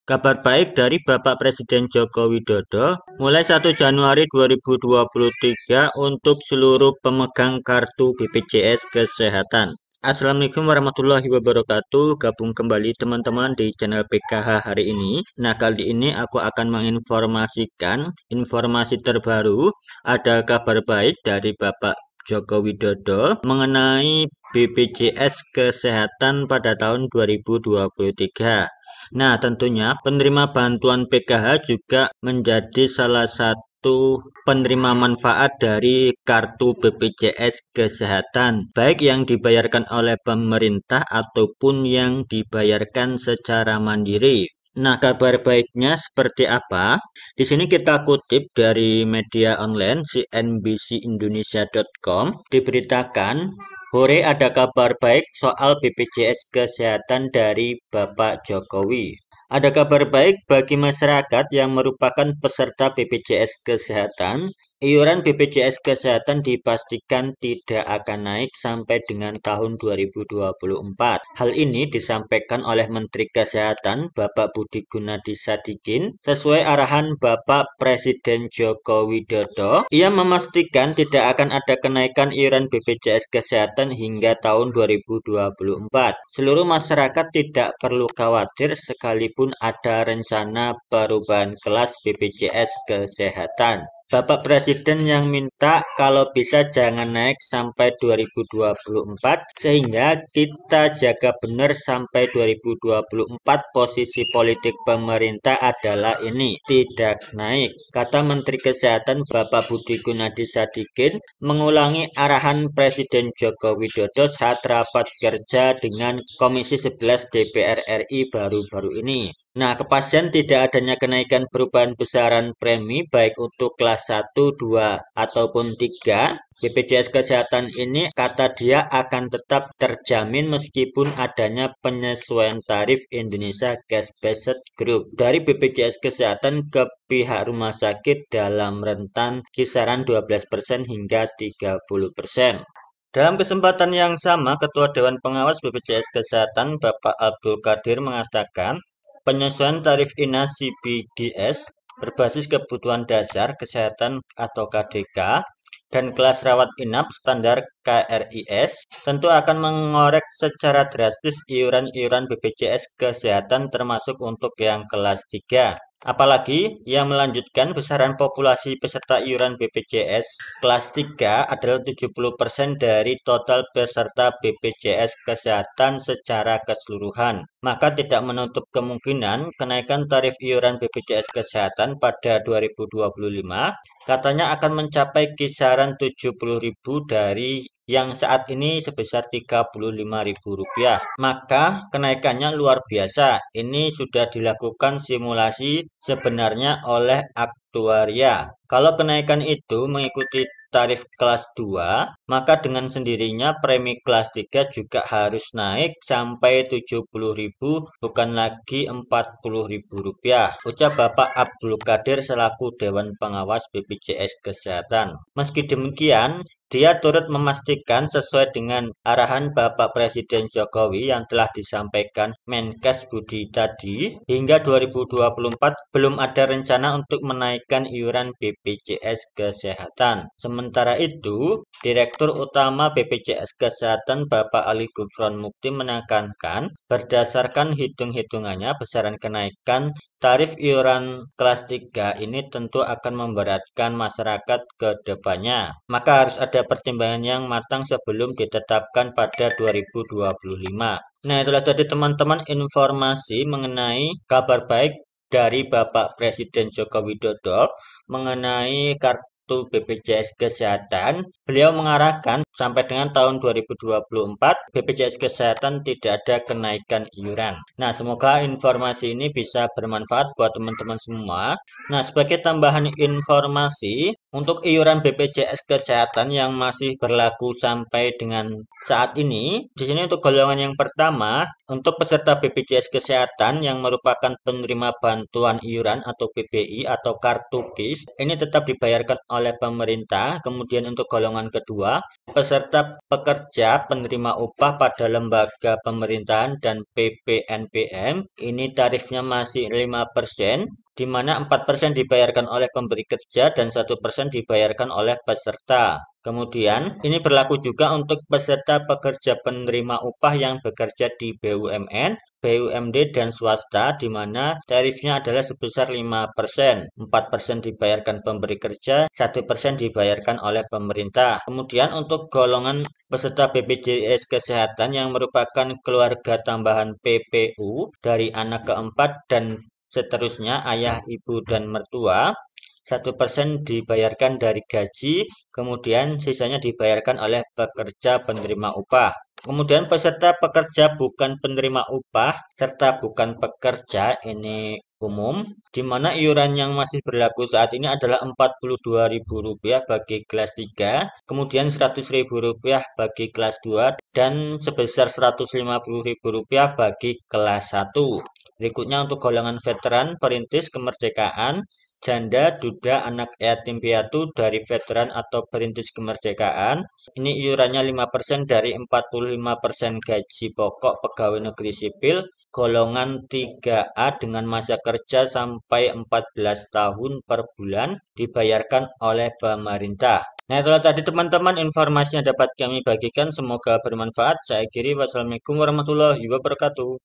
Kabar baik dari Bapak Presiden Joko Widodo, mulai 1 Januari 2023 untuk seluruh pemegang kartu BPJS Kesehatan. Assalamualaikum warahmatullahi wabarakatuh. Gabung kembali teman-teman di channel PKH hari ini. Nah, kali ini aku akan menginformasikan informasi terbaru. Ada kabar baik dari Bapak Joko Widodo mengenai BPJS Kesehatan pada tahun 2023. Nah, tentunya penerima bantuan PKH juga menjadi salah satu penerima manfaat dari kartu BPJS Kesehatan, baik yang dibayarkan oleh pemerintah ataupun yang dibayarkan secara mandiri. Nah, kabar baiknya seperti apa? Di sini kita kutip dari media online cnbcindonesia.com diberitakan, "Hore, ada kabar baik soal BPJS Kesehatan dari Bapak Jokowi." Ada kabar baik bagi masyarakat yang merupakan peserta BPJS Kesehatan. Iuran BPJS Kesehatan dipastikan tidak akan naik sampai dengan tahun 2024. Hal ini disampaikan oleh Menteri Kesehatan Bapak Budi Gunadi Sadikin sesuai arahan Bapak Presiden Joko Widodo. Ia memastikan tidak akan ada kenaikan iuran BPJS Kesehatan hingga tahun 2024. Seluruh masyarakat tidak perlu khawatir sekalipun ada rencana perubahan kelas BPJS Kesehatan. Bapak Presiden yang minta kalau bisa jangan naik sampai 2024 sehingga kita jaga benar sampai 2024 posisi politik pemerintah adalah ini, tidak naik. Kata Menteri Kesehatan Bapak Budi Gunadi Sadikin mengulangi arahan Presiden Joko Widodo saat rapat kerja dengan Komisi 11 DPR RI baru-baru ini. Nah, kepastian tidak adanya kenaikan perubahan besaran premi baik untuk kelas 1, 2, ataupun 3, BPJS Kesehatan ini kata dia akan tetap terjamin meskipun adanya penyesuaian tarif Indonesia Cash Based Group dari BPJS Kesehatan ke pihak rumah sakit dalam rentan kisaran 12% hingga 30%. Dalam kesempatan yang sama, Ketua Dewan Pengawas BPJS Kesehatan Bapak Abdul Qadir mengatakan penyesuaian tarif INA CBDS berbasis kebutuhan dasar kesehatan atau KDK dan kelas rawat inap standar KRIS tentu akan mengorek secara drastis iuran-iuran BPJS Kesehatan termasuk untuk yang kelas 3. Apalagi yang melanjutkan besaran populasi peserta iuran BPJS kelas 3 adalah 70% dari total peserta BPJS Kesehatan secara keseluruhan. Maka tidak menutup kemungkinan kenaikan tarif iuran BPJS Kesehatan pada 2025 katanya akan mencapai kisaran 70.000 dari yang saat ini sebesar Rp35.000. Maka kenaikannya luar biasa. Ini sudah dilakukan simulasi sebenarnya oleh aktuaria. Kalau kenaikan itu mengikuti tarif kelas 2, maka dengan sendirinya premi kelas 3 juga harus naik sampai 70.000 bukan lagi Rp40.000. Ucap Bapak Abdul Qadir selaku Dewan Pengawas BPJS Kesehatan. Meski demikian, dia turut memastikan sesuai dengan arahan Bapak Presiden Jokowi yang telah disampaikan Menkes Budi tadi, hingga 2024 belum ada rencana untuk menaikkan iuran BPJS Kesehatan. Sementara itu, Direktur Utama BPJS Kesehatan Bapak Ali Gufron Mukti menekankan berdasarkan hitung-hitungannya besaran kenaikan tarif iuran kelas 3 ini tentu akan memberatkan masyarakat ke depannya. Maka harus ada pertimbangan yang matang sebelum ditetapkan pada 2025. Nah, itulah tadi teman-teman informasi mengenai kabar baik dari Bapak Presiden Joko Widodo mengenai kartu BPJS Kesehatan. Beliau mengarahkan sampai dengan tahun 2024 BPJS Kesehatan tidak ada kenaikan iuran. Nah, semoga informasi ini bisa bermanfaat buat teman-teman semua. Nah, sebagai tambahan informasi untuk iuran BPJS Kesehatan yang masih berlaku sampai dengan saat ini, di sini untuk golongan yang pertama, untuk peserta BPJS Kesehatan yang merupakan penerima bantuan iuran atau PBI atau kartu KIS, ini tetap dibayarkan oleh pemerintah. Kemudian untuk golongan kedua, peserta pekerja penerima upah pada lembaga pemerintahan dan PPNPM, ini tarifnya masih 5%, di mana 4% dibayarkan oleh pemberi kerja dan 1% dibayarkan oleh peserta. Kemudian, ini berlaku juga untuk peserta pekerja penerima upah yang bekerja di BUMN, BUMD, dan swasta, di mana tarifnya adalah sebesar 5%. 4% dibayarkan pemberi kerja, 1% dibayarkan oleh pemerintah. Kemudian untuk golongan peserta BPJS Kesehatan yang merupakan keluarga tambahan PPU dari anak keempat dan seterusnya, ayah, ibu, dan mertua, 1% dibayarkan dari gaji, kemudian sisanya dibayarkan oleh pekerja penerima upah. Kemudian peserta pekerja bukan penerima upah serta bukan pekerja ini umum, di mana iuran yang masih berlaku saat ini adalah Rp42.000 bagi kelas 3, kemudian Rp100.000 bagi kelas 2, dan sebesar Rp150.000 bagi kelas 1. Berikutnya untuk golongan veteran perintis kemerdekaan, janda, duda, anak yatim piatu dari veteran atau perintis kemerdekaan. Ini iurannya 5% dari 45% gaji pokok pegawai negeri sipil, golongan 3A dengan masa kerja sampai 14 tahun per bulan, dibayarkan oleh pemerintah. Nah, itulah tadi teman-teman informasi yang dapat kami bagikan. Semoga bermanfaat. Saya akhiri. Wassalamualaikum warahmatullahi wabarakatuh.